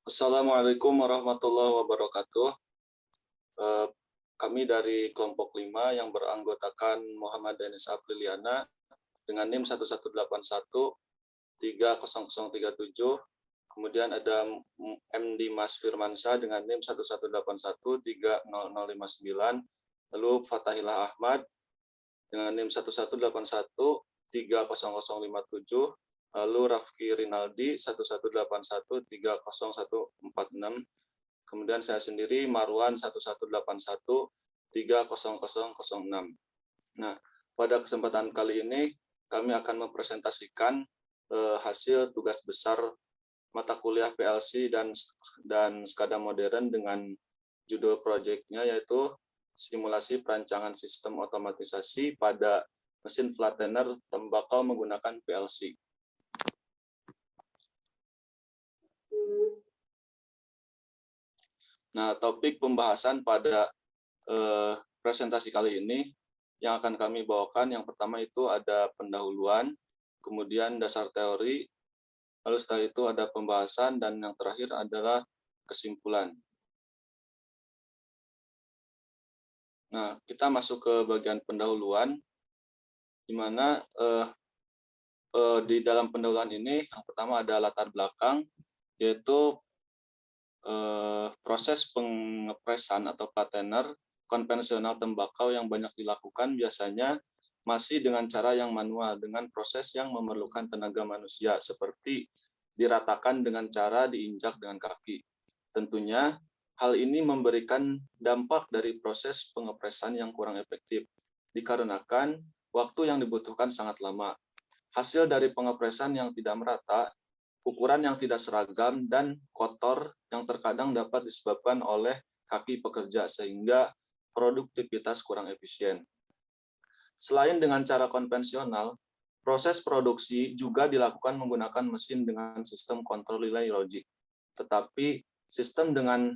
Assalamualaikum warahmatullahi wabarakatuh. Eh, Kami dari kelompok 5 yang beranggotakan Muhammad Denis Apriliana dengan NIM 1181 kemudian ada M. Dimas Firmansyah dengan NIM 1181 lalu Fatahillah Ahmad dengan NIM 1181 lalu Rafki Rinaldi 1181 kemudian saya sendiri Marwan 1181 Nah, pada kesempatan kali ini kami akan mempresentasikan hasil tugas besar mata kuliah PLC dan SCADA modern dengan judul proyeknya yaitu simulasi perancangan sistem otomatisasi pada mesin flattener tembakau menggunakan PLC. Nah, topik pembahasan pada presentasi kali ini yang akan kami bawakan, yang pertama itu ada pendahuluan, kemudian dasar teori, lalu setelah itu ada pembahasan, dan yang terakhir adalah kesimpulan. Nah, kita masuk ke bagian pendahuluan, di mana di dalam pendahuluan ini yang pertama ada latar belakang, yaitu proses pengepresan atau flattener konvensional tembakau yang banyak dilakukan biasanya masih dengan cara yang manual, dengan proses yang memerlukan tenaga manusia, seperti diratakan dengan cara diinjak dengan kaki. Tentunya, hal ini memberikan dampak dari proses pengepresan yang kurang efektif, dikarenakan waktu yang dibutuhkan sangat lama. Hasil dari pengepresan yang tidak merata, ukuran yang tidak seragam, dan kotor yang terkadang dapat disebabkan oleh kaki pekerja, sehingga produktivitas kurang efisien. Selain dengan cara konvensional, proses produksi juga dilakukan menggunakan mesin dengan sistem kontrol relay logic. Tetapi sistem dengan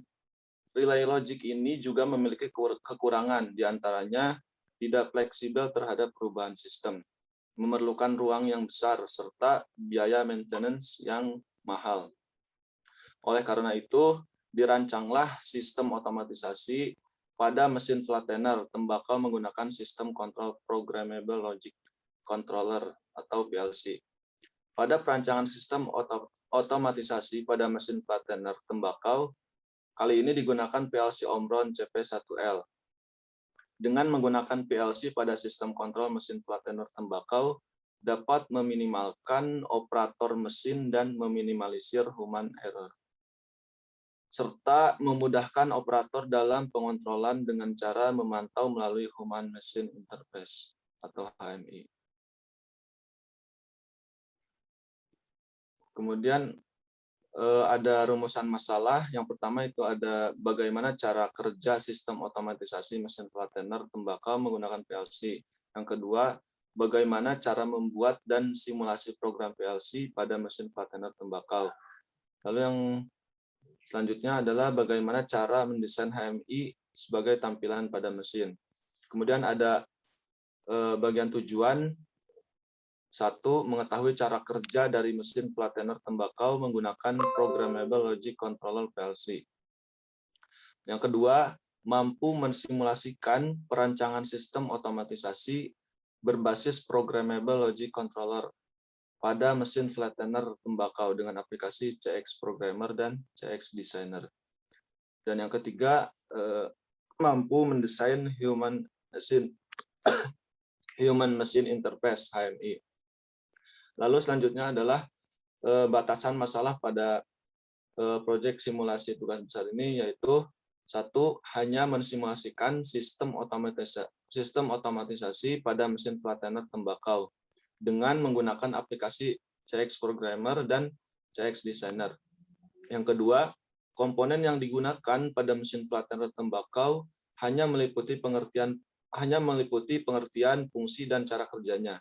relay logic ini juga memiliki kekurangan, diantaranya tidak fleksibel terhadap perubahan sistem, memerlukan ruang yang besar, serta biaya maintenance yang mahal. Oleh karena itu, dirancanglah sistem otomatisasi pada mesin flattener tembakau menggunakan sistem kontrol programmable logic controller atau PLC. Pada perancangan sistem otomatisasi pada mesin flattener tembakau, kali ini digunakan PLC Omron CP1L. Dengan menggunakan PLC pada sistem kontrol mesin flattener tembakau, dapat meminimalkan operator mesin dan meminimalisir human error, serta memudahkan operator dalam pengontrolan dengan cara memantau melalui Human Machine Interface atau HMI. Kemudian ada rumusan masalah. Yang pertama itu ada bagaimana cara kerja sistem otomatisasi mesin flattener tembakau menggunakan PLC. Yang kedua, bagaimana cara membuat dan simulasi program PLC pada mesin flattener tembakau. Lalu yang selanjutnya adalah bagaimana cara mendesain HMI sebagai tampilan pada mesin. Kemudian ada bagian tujuan. 1. Mengetahui cara kerja dari mesin flattener tembakau menggunakan Programmable Logic Controller PLC. Yang kedua, mampu mensimulasikan perancangan sistem otomatisasi berbasis Programmable Logic Controller pada mesin flattener tembakau dengan aplikasi CX Programmer dan CX Designer. Dan yang ketiga, mampu mendesain Human Machine Interface HMI. Lalu selanjutnya adalah batasan masalah pada proyek simulasi tugas besar ini, yaitu 1. Hanya mensimulasikan sistem otomatisasi pada mesin flattener tembakau dengan menggunakan aplikasi CX Programmer dan CX Designer. Yang kedua, komponen yang digunakan pada mesin flattener tembakau hanya meliputi pengertian fungsi dan cara kerjanya.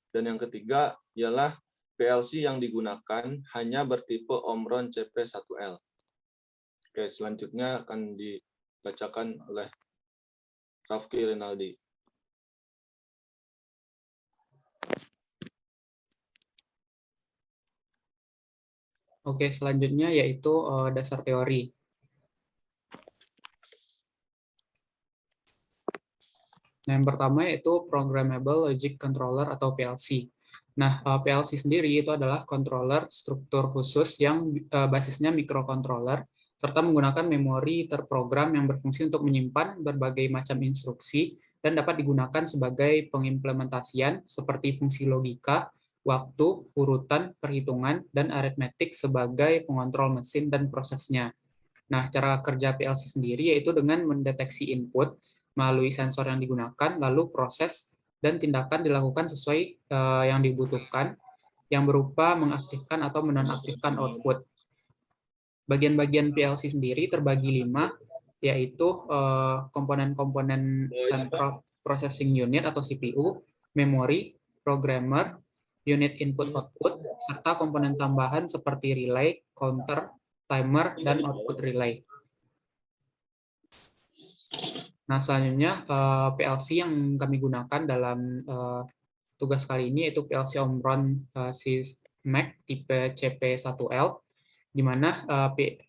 Dan yang ketiga ialah PLC yang digunakan hanya bertipe Omron CP1L. Oke, selanjutnya akan dibacakan oleh Rafki Rinaldi. Oke, selanjutnya yaitu dasar teori. Nah, yang pertama yaitu Programmable Logic Controller atau PLC. Nah, PLC sendiri itu adalah controller struktur khusus yang basisnya microcontroller serta menggunakan memori terprogram yang berfungsi untuk menyimpan berbagai macam instruksi dan dapat digunakan sebagai pengimplementasian seperti fungsi logika, waktu, urutan, perhitungan, dan aritmetik sebagai pengontrol mesin dan prosesnya. Nah, cara kerja PLC sendiri yaitu dengan mendeteksi input melalui sensor yang digunakan, lalu proses dan tindakan dilakukan sesuai yang dibutuhkan, yang berupa mengaktifkan atau menonaktifkan output. Bagian-bagian PLC sendiri terbagi 5, yaitu komponen-komponen Central Processing Unit atau CPU, memori, programmer, unit input-output, serta komponen tambahan seperti relay, counter, timer, dan output relay. Nah, selanjutnya PLC yang kami gunakan dalam tugas kali ini yaitu PLC Omron SysMac tipe CP1L, di mana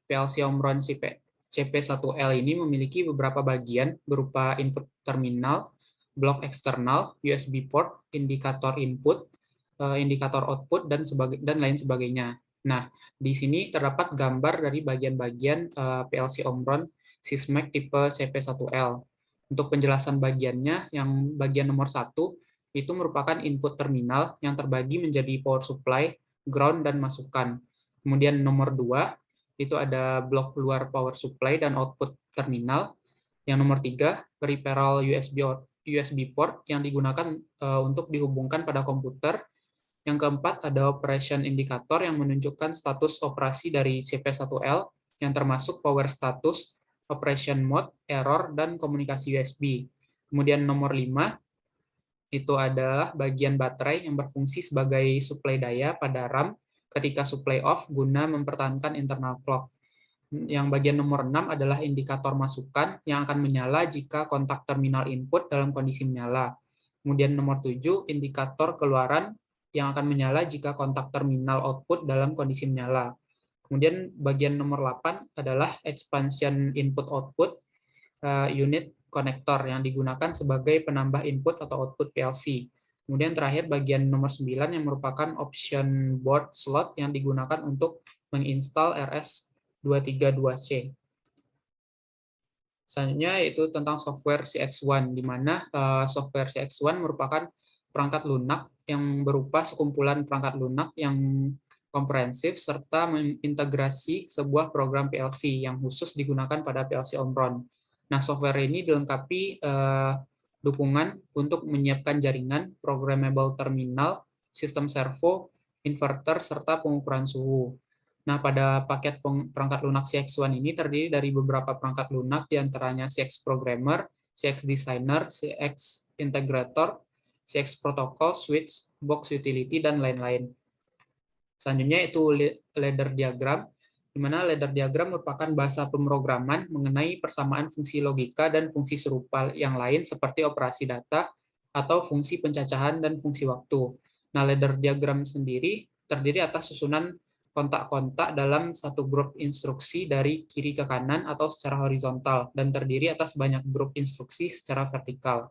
PLC Omron CP1L ini memiliki beberapa bagian berupa input terminal, blok eksternal, USB port, indikator input, indikator output, dan lain sebagainya. Nah, di sini terdapat gambar dari bagian-bagian PLC Omron SysMac tipe CP1L. Untuk penjelasan bagiannya, yang bagian nomor 1 itu merupakan input terminal yang terbagi menjadi power supply, ground, dan masukan. Kemudian nomor 2 itu ada blok luar power supply dan output terminal. Yang nomor 3, peripheral USB port yang digunakan untuk dihubungkan pada komputer. Yang keempat, ada operation indicator yang menunjukkan status operasi dari CP1L yang termasuk power status, operation mode, error, dan komunikasi USB. Kemudian nomor 5, itu adalah bagian baterai yang berfungsi sebagai suplai daya pada RAM ketika supply off guna mempertahankan internal clock. Yang bagian nomor 6 adalah indikator masukan yang akan menyala jika kontak terminal input dalam kondisi menyala. Kemudian nomor 7, indikator keluaran yang akan menyala jika kontak terminal output dalam kondisi menyala. Kemudian bagian nomor 8 adalah expansion input-output unit konektor yang digunakan sebagai penambah input atau output PLC. Kemudian terakhir bagian nomor 9 yang merupakan option board slot yang digunakan untuk menginstal RS232C. Selanjutnya yaitu tentang software CX1, di mana software CX1 merupakan perangkat lunak yang berupa sekumpulan perangkat lunak yang komprehensif serta mengintegrasi sebuah program PLC yang khusus digunakan pada PLC Omron. Nah, software ini dilengkapi dukungan untuk menyiapkan jaringan, programmable terminal, sistem servo, inverter, serta pengukuran suhu. Nah, pada paket perangkat lunak CX1 ini terdiri dari beberapa perangkat lunak, diantaranya CX Programmer, CX Designer, CX Integrator, CX Protocol, Switch, Box Utility, dan lain-lain. Selanjutnya itu ladder diagram, di mana ladder diagram merupakan bahasa pemrograman mengenai persamaan fungsi logika dan fungsi serupa yang lain seperti operasi data atau fungsi pencacahan dan fungsi waktu. Nah, ladder diagram sendiri terdiri atas susunan kontak-kontak dalam satu grup instruksi dari kiri ke kanan atau secara horizontal dan terdiri atas banyak grup instruksi secara vertikal.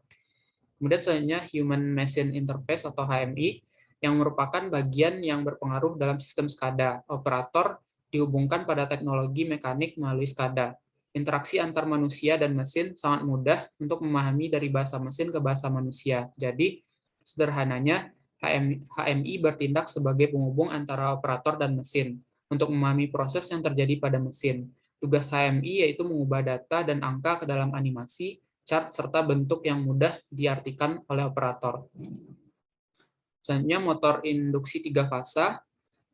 Kemudian selanjutnya Human Machine Interface atau HMI yang merupakan bagian yang berpengaruh dalam sistem SCADA. Operator dihubungkan pada teknologi mekanik melalui SCADA. Interaksi antar manusia dan mesin sangat mudah untuk memahami dari bahasa mesin ke bahasa manusia. Jadi, sederhananya, HMI bertindak sebagai penghubung antara operator dan mesin untuk memahami proses yang terjadi pada mesin. Tugas HMI yaitu mengubah data dan angka ke dalam animasi, chart, serta bentuk yang mudah diartikan oleh operator. Selanjutnya, motor induksi 3 fasa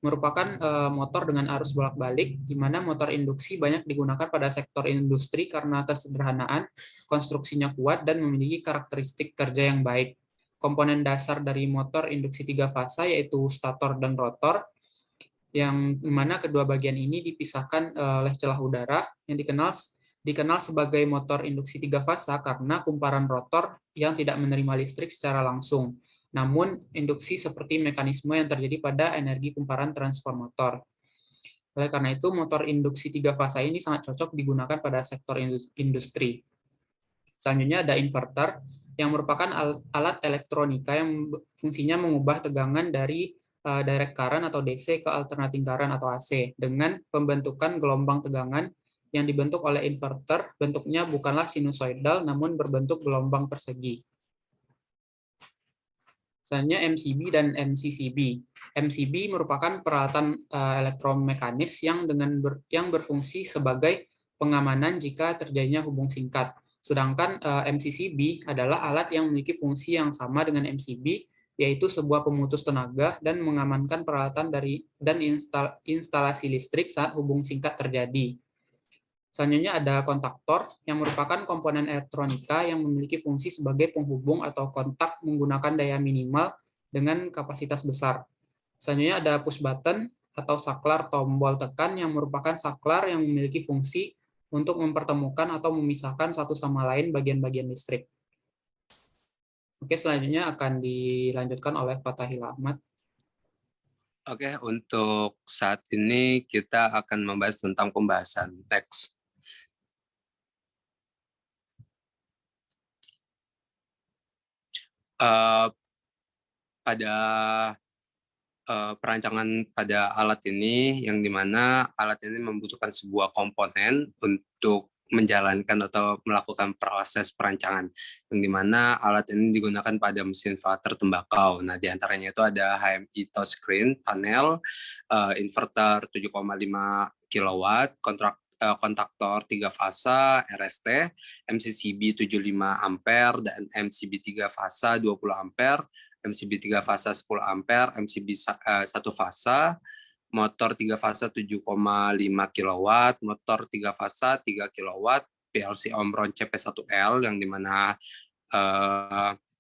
merupakan motor dengan arus bolak-balik, di mana motor induksi banyak digunakan pada sektor industri karena kesederhanaan, konstruksinya kuat, dan memiliki karakteristik kerja yang baik. Komponen dasar dari motor induksi 3 fasa yaitu stator dan rotor, yang mana kedua bagian ini dipisahkan oleh celah udara yang dikenal sebagai motor induksi 3 fasa karena kumparan rotor yang tidak menerima listrik secara langsung. Namun, induksi seperti mekanisme yang terjadi pada energi kumparan transformator. Oleh karena itu, motor induksi 3 fasa ini sangat cocok digunakan pada sektor industri. Selanjutnya ada inverter, yang merupakan alat elektronika yang fungsinya mengubah tegangan dari direct current atau DC ke alternating current atau AC dengan pembentukan gelombang tegangan yang dibentuk oleh inverter. Bentuknya bukanlah sinusoidal namun berbentuk gelombang persegi. Selanjutnya MCB dan MCCB. MCB merupakan peralatan elektromekanis yang berfungsi sebagai pengamanan jika terjadinya hubung singkat. Sedangkan MCCB adalah alat yang memiliki fungsi yang sama dengan MCB, yaitu sebuah pemutus tenaga dan mengamankan peralatan dan instalasi listrik saat hubung singkat terjadi. Selanjutnya ada kontaktor, yang merupakan komponen elektronika yang memiliki fungsi sebagai penghubung atau kontak menggunakan daya minimal dengan kapasitas besar. Selanjutnya ada push button atau saklar tombol tekan, yang merupakan saklar yang memiliki fungsi untuk mempertemukan atau memisahkan satu sama lain bagian-bagian listrik. Oke, selanjutnya akan dilanjutkan oleh Fatahil Ahmad. Oke, untuk saat ini kita akan membahas tentang pembahasan teks. Pada perancangan pada alat ini, yang dimana alat ini membutuhkan sebuah komponen untuk menjalankan atau melakukan proses perancangan, yang dimana alat ini digunakan pada mesin filter tembakau. Nah, diantaranya itu ada HMI touchscreen panel, inverter 7,5 kW, kontaktor 3 fasa RST, MCCB 75 ampere dan MCB 3 fasa 20 ampere, MCB 3 fasa 10 ampere, MCB 1 fasa, motor 3 fasa 7,5 kW, motor 3 fasa 3 kW, PLC Omron CP1L yang dimana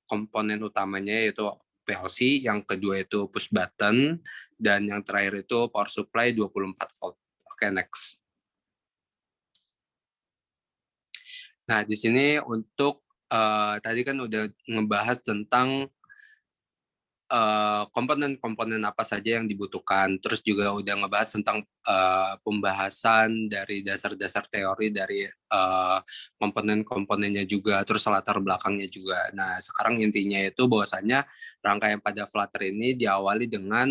komponen utamanya yaitu PLC, yang kedua itu push button, dan yang terakhir itu power supply 24 volt. Oke, next. Nah, di sini untuk tadi kan udah ngebahas tentang komponen-komponen apa saja yang dibutuhkan. Terus juga udah ngebahas tentang pembahasan dari dasar-dasar teori dari komponen-komponennya juga, terus latar belakangnya juga. Nah, sekarang intinya itu bahwasanya rangkaian pada Flutter ini diawali dengan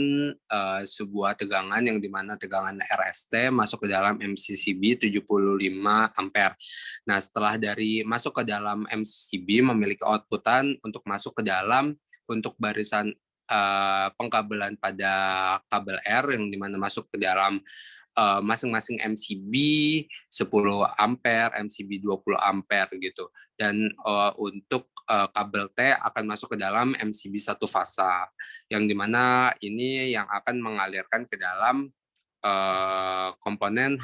sebuah tegangan yang dimana tegangan RST masuk ke dalam MCCB 75 ampere. Nah, setelah dari masuk ke dalam MCCB memiliki outputan untuk masuk ke dalam untuk barisan pengkabelan pada kabel R yang dimana masuk ke dalam masing-masing MCB 10 ampere, MCB 20 ampere gitu. Dan untuk kabel T akan masuk ke dalam MCB 1 fasa, yang dimana ini yang akan mengalirkan ke dalam komponen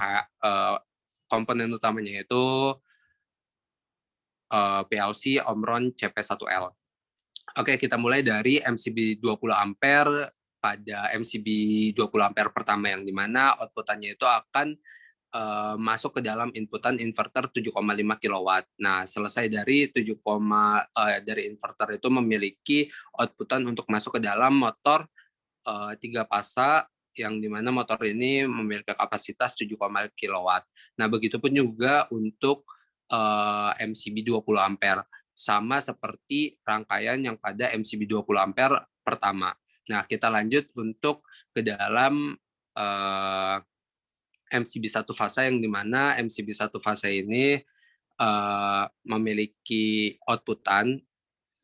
utamanya yaitu PLC Omron CP1L. Oke, kita mulai dari MCB 20 ampere pada MCB 20 ampere pertama, yang dimana outputannya itu akan masuk ke dalam inputan inverter 7,5 kW. Nah, selesai dari dari inverter itu memiliki outputan untuk masuk ke dalam motor 3 fasa, yang dimana motor ini memiliki kapasitas 7,5 kW. Nah, begitupun juga untuk MCB 20 ampere. Sama seperti rangkaian yang pada MCB 20 ampere pertama. Nah, kita lanjut untuk ke dalam MCB 1 fasa, yang dimana MCB 1 fasa ini memiliki outputan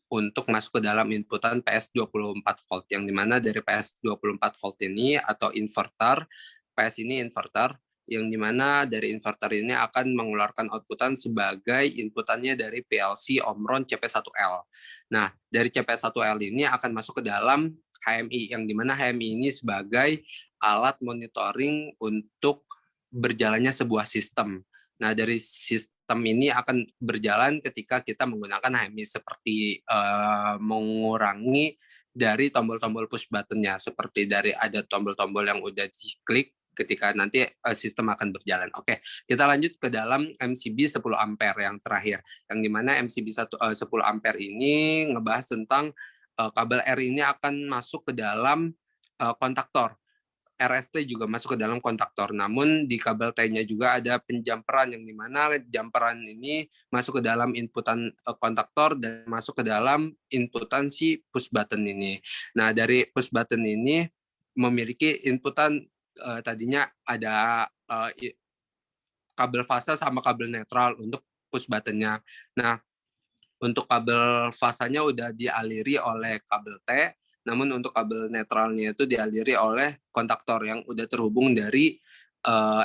untuk masuk ke dalam inputan PS 24 volt, yang dimana dari PS 24 volt ini atau inverter, PS ini inverter, yang dimana dari inverter ini akan mengeluarkan outputan sebagai inputannya dari PLC Omron CP1L. Nah, dari CP1L ini akan masuk ke dalam HMI, yang dimana HMI ini sebagai alat monitoring untuk berjalannya sebuah sistem. Nah, dari sistem ini akan berjalan ketika kita menggunakan HMI seperti mengurangi dari tombol-tombol push button-nya, seperti dari ada tombol-tombol yang udah diklik ketika nanti sistem akan berjalan. Oke, kita lanjut ke dalam MCB 10 ampere yang terakhir, yang dimana MCB 10 ampere ini ngebahas tentang kabel R ini akan masuk ke dalam kontaktor. RST juga masuk ke dalam kontaktor. Namun di kabel T-nya juga ada penjamperan yang dimana jamperan ini masuk ke dalam inputan kontaktor dan masuk ke dalam inputan si push button ini. Nah, dari push button ini memiliki inputan tadinya ada kabel fasa sama kabel netral untuk push buttonnya. Nah, untuk kabel fasanya udah dialiri oleh kabel T, namun untuk kabel netralnya itu dialiri oleh kontaktor yang udah terhubung dari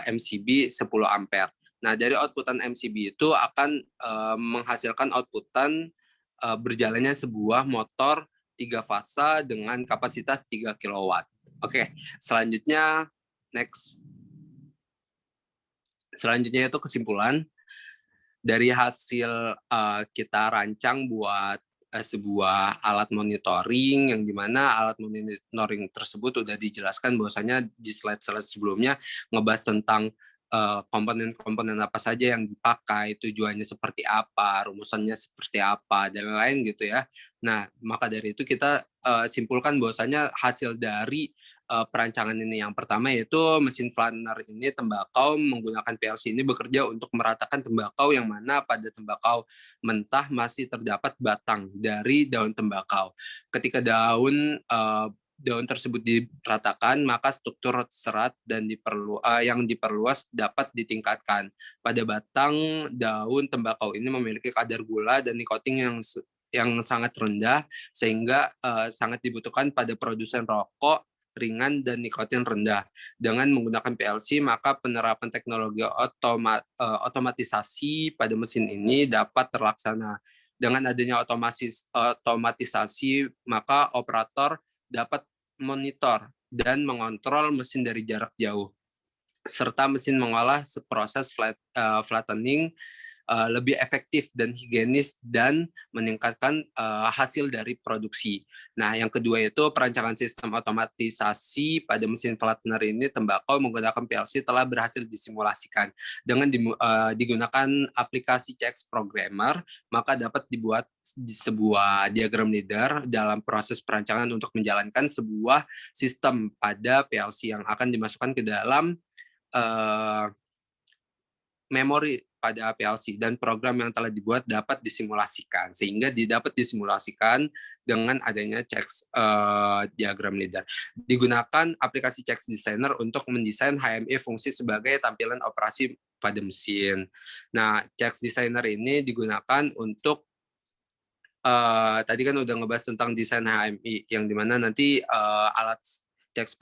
MCB 10 ampere. Nah, dari outputan MCB itu akan menghasilkan outputan berjalannya sebuah motor 3 fasa dengan kapasitas 3 kW. Oke, selanjutnya next. Selanjutnya itu kesimpulan dari hasil kita rancang buat sebuah alat monitoring yang dimana alat monitoring tersebut udah dijelaskan bahwasanya di slide-slide sebelumnya ngebahas tentang komponen-komponen apa saja yang dipakai, tujuannya seperti apa, rumusannya seperti apa, dan lain-lain gitu ya. Nah, maka dari itu kita simpulkan bahwasanya hasil dari perancangan ini yang pertama yaitu mesin flaner ini tembakau menggunakan PLC ini bekerja untuk meratakan tembakau yang mana pada tembakau mentah masih terdapat batang dari daun tembakau. Ketika daun tersebut diratakan, maka struktur serat dan yang diperluas dapat ditingkatkan. Pada batang daun tembakau ini memiliki kadar gula dan nikotin yang sangat rendah, sehingga sangat dibutuhkan pada produsen rokok ringan dan nikotin rendah. Dengan menggunakan PLC, maka penerapan teknologi otomatisasi pada mesin ini dapat terlaksana. Dengan adanya otomatisasi, maka operator dapat monitor dan mengontrol mesin dari jarak jauh, serta mesin mengolah proses flattening lebih efektif dan higienis dan meningkatkan hasil dari produksi. Nah, yang kedua itu perancangan sistem otomatisasi pada mesin flattener ini tembakau menggunakan PLC telah berhasil disimulasikan. Dengan digunakan aplikasi CX Programmer, maka dapat dibuat sebuah diagram leader dalam proses perancangan untuk menjalankan sebuah sistem pada PLC yang akan dimasukkan ke dalam memori pada PLC dan program yang telah dibuat dapat disimulasikan sehingga dapat disimulasikan dengan adanya CX diagram leader. Digunakan aplikasi CX Designer untuk mendesain HMI fungsi sebagai tampilan operasi pada mesin. Nah, CX Designer ini digunakan untuk tadi kan udah ngebahas tentang desain HMI yang dimana nanti alat CX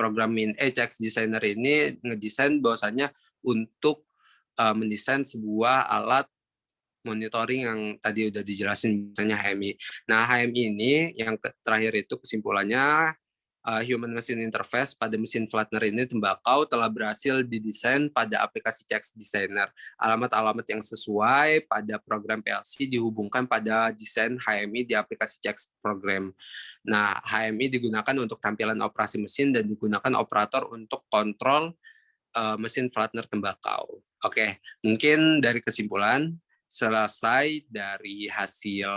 Designer ini ngedesain bahwasannya untuk mendesain sebuah alat monitoring yang tadi udah dijelasin misalnya HMI. Nah, HMI ini yang terakhir itu kesimpulannya Human Machine Interface pada mesin flattener ini tembakau telah berhasil didesain pada aplikasi CX Designer. Alamat-alamat yang sesuai pada program PLC dihubungkan pada desain HMI di aplikasi CX Program. Nah, HMI digunakan untuk tampilan operasi mesin dan digunakan operator untuk kontrol mesin flattener tembakau. Oke, mungkin dari kesimpulan, selesai dari hasil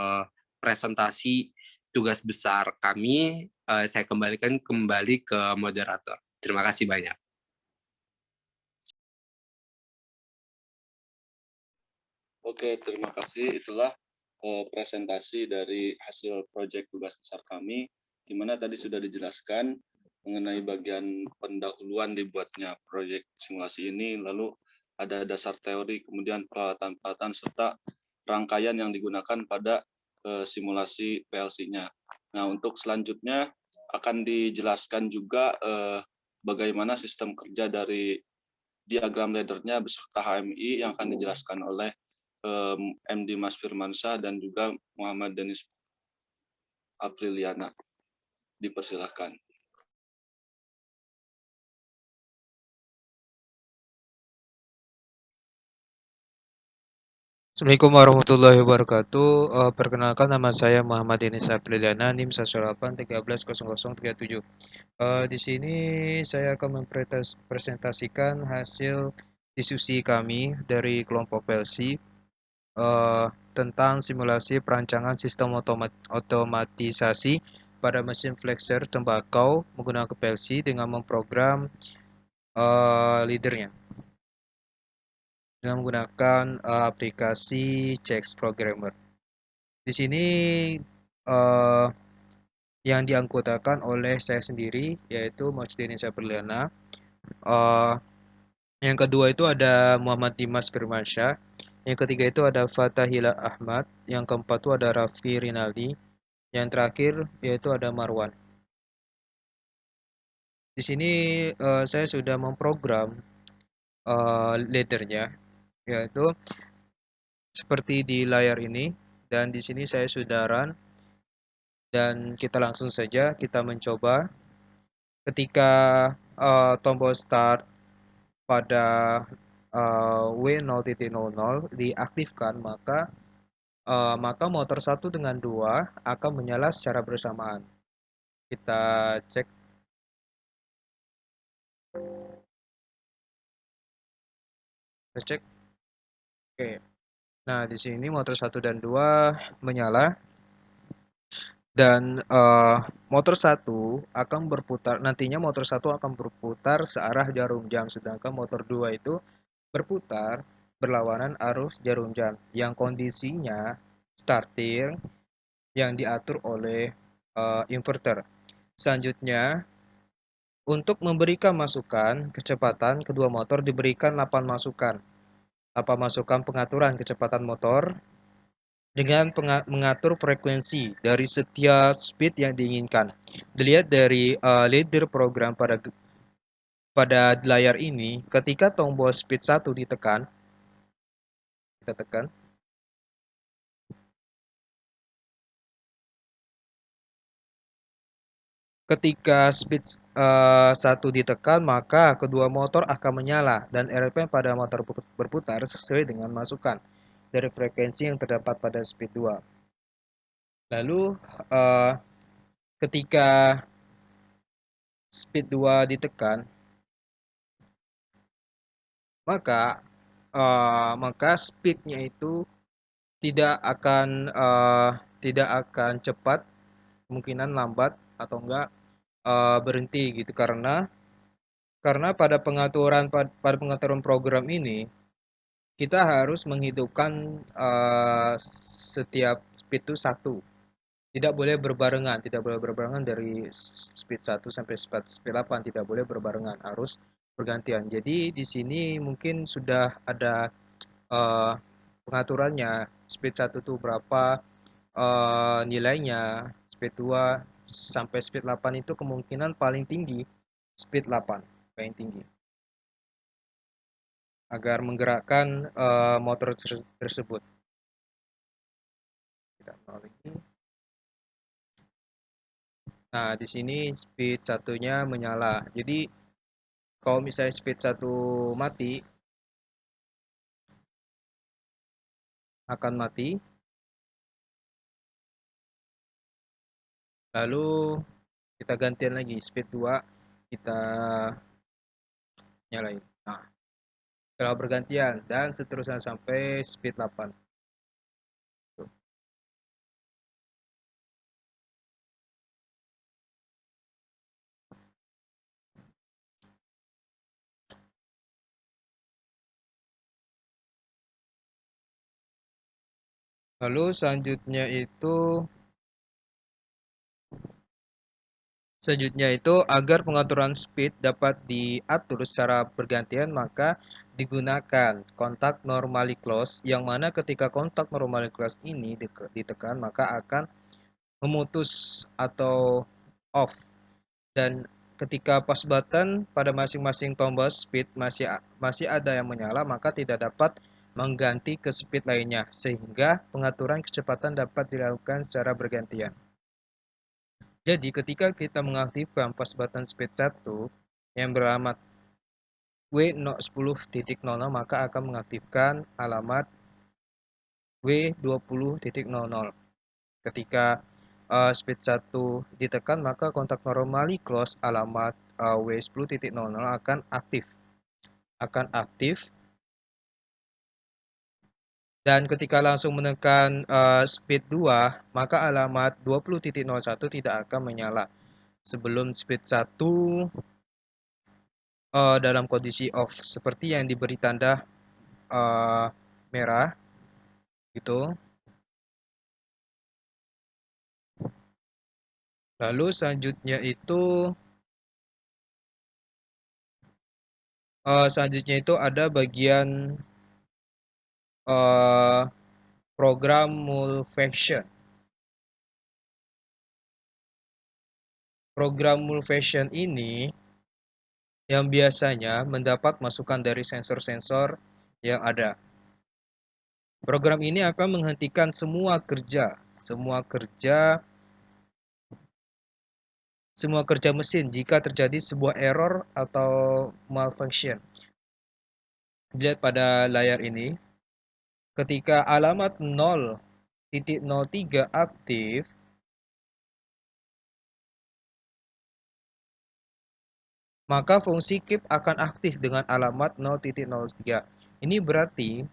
presentasi tugas besar kami, saya kembalikan kembali ke moderator. Terima kasih banyak. Oke, terima kasih. Itulah presentasi dari hasil proyek tugas besar kami, di mana tadi sudah dijelaskan mengenai bagian pendahuluan dibuatnya proyek simulasi ini, lalu ada dasar teori, kemudian peralatan-peralatan, serta rangkaian yang digunakan pada simulasi PLC-nya. Nah, untuk selanjutnya akan dijelaskan juga bagaimana sistem kerja dari diagram ladder-nya beserta HMI yang akan dijelaskan oleh MD Mas Firmansyah dan juga Muhammad Denis Apriliana. Dipersilahkan. Assalamualaikum warahmatullahi wabarakatuh. Perkenalkan, nama saya Muhammad Denis Apriliana, NIM 108130037. Di sini saya akan mempresentasikan hasil diskusi kami dari kelompok PLC tentang simulasi perancangan sistem otomatisasi pada mesin flexer tembakau menggunakan PLC dengan memprogram leadernya dengan menggunakan aplikasi CX Programmer. Di sini yang dianggotkan oleh saya sendiri, yaitu Majdeni Saberliana. Yang kedua itu ada Muhammad Dimas Firmansyah. Yang ketiga itu ada Fatahila Ahmad. Yang keempat itu ada Raffi Rinaldi. Yang terakhir yaitu ada Marwan. Di sini saya sudah memprogram leadernya, yaitu seperti di layar ini. Dan di sini saya sudah run. Dan kita langsung saja kita mencoba. Ketika tombol start pada W0.00 diaktifkan, maka motor 1 dengan 2 akan menyala secara bersamaan. Kita cek. Oke. Nah, di sini motor 1 dan 2 menyala. Dan motor 1 akan berputar, nantinya motor 1 akan berputar searah jarum jam, sedangkan motor 2 itu berputar berlawanan arus jarum jam yang kondisinya starting yang diatur oleh inverter. Selanjutnya, untuk memberikan masukan kecepatan, kedua motor diberikan 8 masukan. 8 masukan pengaturan kecepatan motor dengan mengatur frekuensi dari setiap speed yang diinginkan. Dilihat dari leader program pada layar ini, ketika tombol speed 1 ditekan, kita tekan. Ketika speed 1 ditekan, maka kedua motor akan menyala dan RPM pada motor berputar sesuai dengan masukan dari frekuensi yang terdapat pada speed 2. Lalu ketika speed 2 ditekan, maka speednya itu tidak akan cepat, kemungkinan lambat atau enggak berhenti gitu, karena pada pengaturan program ini kita harus menghidupkan setiap speed itu 1. Tidak boleh berbarengan dari speed 1 sampai speed 8, tidak boleh berbarengan, harus bergantian. Jadi di sini mungkin sudah ada pengaturannya, speed 1 itu berapa nilainya, speed 2 sampai speed 8 itu kemungkinan paling tinggi speed 8, paling tinggi, agar menggerakkan motor tersebut. Nah, di sini speed 1-nya menyala. Jadi kalau misalnya speed 1 mati, akan mati. Lalu kita gantian lagi, speed 2 kita nyalain. Nah, setelah bergantian dan seterusnya sampai speed 8. Lalu selanjutnya itu agar pengaturan speed dapat diatur secara bergantian, maka digunakan kontak normally close, yang mana ketika kontak normally close ini ditekan maka akan memutus atau off, dan ketika pause button pada masing-masing tombol speed masih ada yang menyala, maka tidak dapat mengganti ke speed lainnya, sehingga pengaturan kecepatan dapat dilakukan secara bergantian. Jadi ketika kita mengaktifkan pause button speed 1 yang beralamat W10.00, maka akan mengaktifkan alamat W20.00. Ketika speed 1 ditekan, maka kontak normally close alamat W10.00 akan aktif. Dan ketika langsung menekan speed 2, maka alamat 20.01 tidak akan menyala. Sebelum speed 1 dalam kondisi off, seperti yang diberi tanda merah gitu. Lalu selanjutnya itu ada bagian program Mulfunction. Program Mulfunction ini yang biasanya mendapat masukan dari sensor-sensor yang ada. Program ini akan menghentikan semua kerja mesin jika terjadi sebuah error atau malfunction. Dilihat pada layar ini, ketika alamat 0.03 aktif, maka fungsi keep akan aktif dengan alamat 0.03. Ini berarti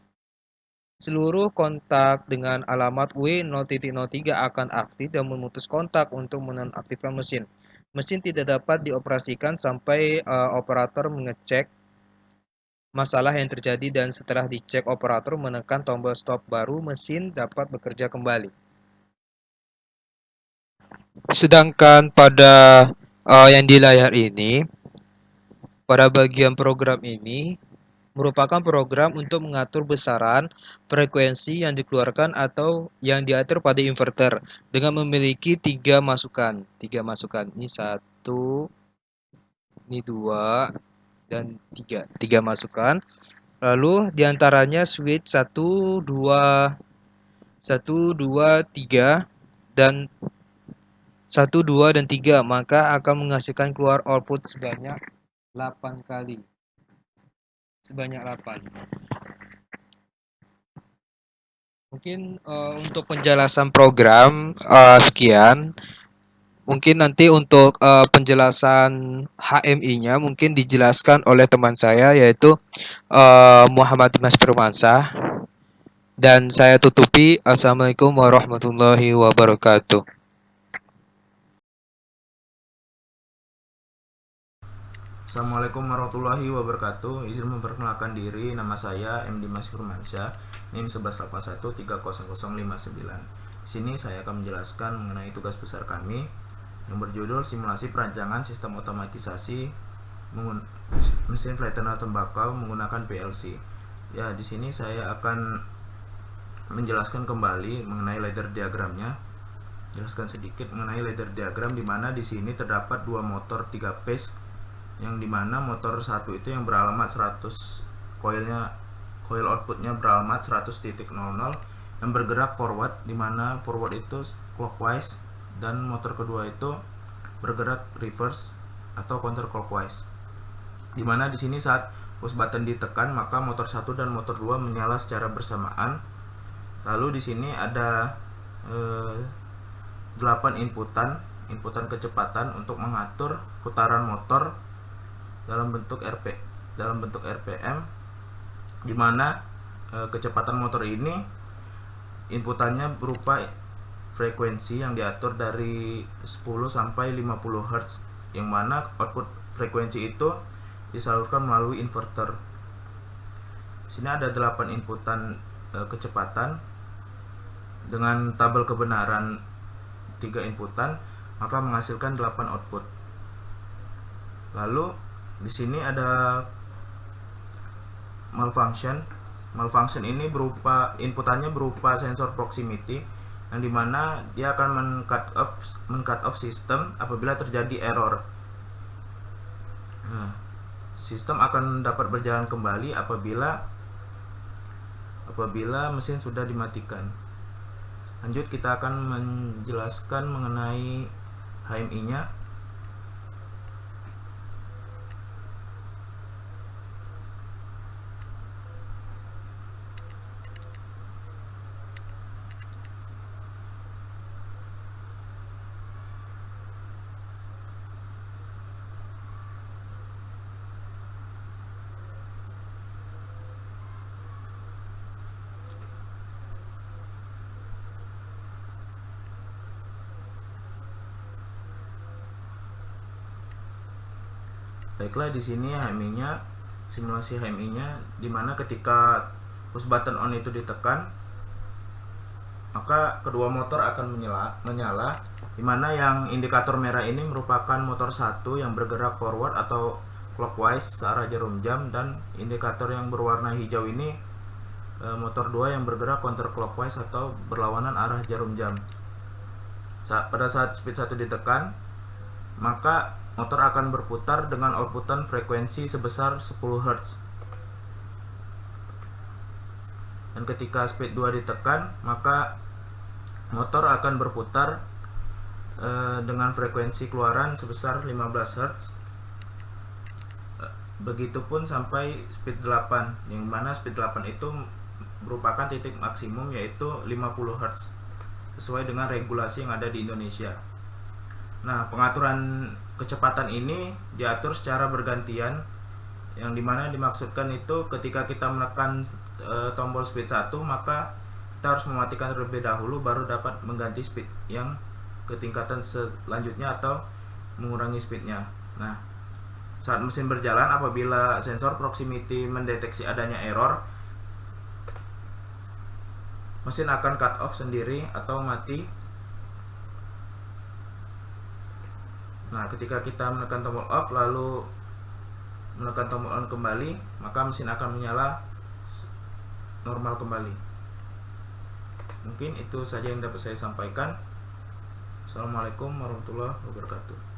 seluruh kontak dengan alamat W0.03 akan aktif dan memutus kontak untuk menonaktifkan mesin. Mesin tidak dapat dioperasikan sampai operator mengecek masalah yang terjadi, dan setelah dicek operator menekan tombol stop, baru mesin dapat bekerja kembali. Sedangkan pada yang di layar ini, pada bagian program ini merupakan program untuk mengatur besaran frekuensi yang dikeluarkan atau yang diatur pada inverter dengan memiliki tiga masukan. Ini 1, ini 2, dan 3. 3 masukan. Lalu diantaranya switch 1, 2, 3 dan 1, 2, dan 3, maka akan menghasilkan keluar output sebanyak 8 kali. Sebanyak 8. Mungkin untuk penjelasan program sekian. Mungkin nanti untuk penjelasan HMI-nya mungkin dijelaskan oleh teman saya, yaitu Muhammad Dimas Firmansyah. Dan saya tutupi. Assalamualaikum warahmatullahi wabarakatuh. Assalamualaikum warahmatullahi wabarakatuh. Izin memperkenalkan diri, nama saya M. Dimas Firmansyah, NIM 1181300059. Di sini saya akan menjelaskan mengenai tugas besar kami yang berjudul simulasi perancangan sistem otomatisasi mesin flattener tembakau menggunakan PLC. Ya, di sini saya akan menjelaskan kembali mengenai ladder diagramnya. Jelaskan sedikit mengenai ladder diagram, di mana di sini terdapat dua motor 3 phase, yang dimana motor satu itu yang beralamat 100, coil outputnya beralamat 100.00 yang bergerak forward, dimana forward itu clockwise, dan motor kedua itu bergerak reverse atau counterclockwise, dimana di sini saat push button ditekan maka motor 1 dan motor 2 menyala secara bersamaan. Lalu di sini ada 8 inputan kecepatan untuk mengatur putaran motor dalam bentuk RPM, di mana kecepatan motor ini inputannya berupa frekuensi yang diatur dari 10 sampai 50 Hz, yang mana output frekuensi itu disalurkan melalui inverter. Sini ada 8 inputan kecepatan dengan tabel kebenaran 3 inputan, maka menghasilkan 8 output. Lalu di sini ada malfunction. Malfunction ini inputannya berupa sensor proximity, yang dimana dia akan men-cut off sistem apabila terjadi error. Sistem akan dapat berjalan kembali apabila mesin sudah dimatikan. Lanjut, kita akan menjelaskan mengenai HMI-nya. Baiklah, di sini HMI-nya, simulasi HMI-nya, dimana ketika push button on itu ditekan, maka kedua motor akan menyala, dimana yang indikator merah ini merupakan motor 1 yang bergerak forward atau clockwise searah jarum jam, dan indikator yang berwarna hijau ini motor 2 yang bergerak counterclockwise atau berlawanan arah jarum jam. Pada saat speed 1 ditekan, maka motor akan berputar dengan outputan frekuensi sebesar 10 Hz. Dan ketika speed 2 ditekan, maka motor akan berputar dengan frekuensi keluaran sebesar 15 Hz. Begitupun sampai speed 8, yang mana speed 8 itu merupakan titik maksimum, yaitu 50 Hz, sesuai dengan regulasi yang ada di Indonesia. Nah, pengaturan kecepatan ini diatur secara bergantian, yang dimana dimaksudkan itu ketika kita menekan tombol speed 1, maka kita harus mematikan terlebih dahulu baru dapat mengganti speed yang ke tingkatan selanjutnya atau mengurangi speednya. Nah, saat mesin berjalan, apabila sensor proximity mendeteksi adanya error, mesin akan cut off sendiri atau mati. Nah, ketika kita menekan tombol off lalu menekan tombol on kembali, maka mesin akan menyala normal kembali. Mungkin itu saja yang dapat saya sampaikan. Assalamualaikum warahmatullahi wabarakatuh.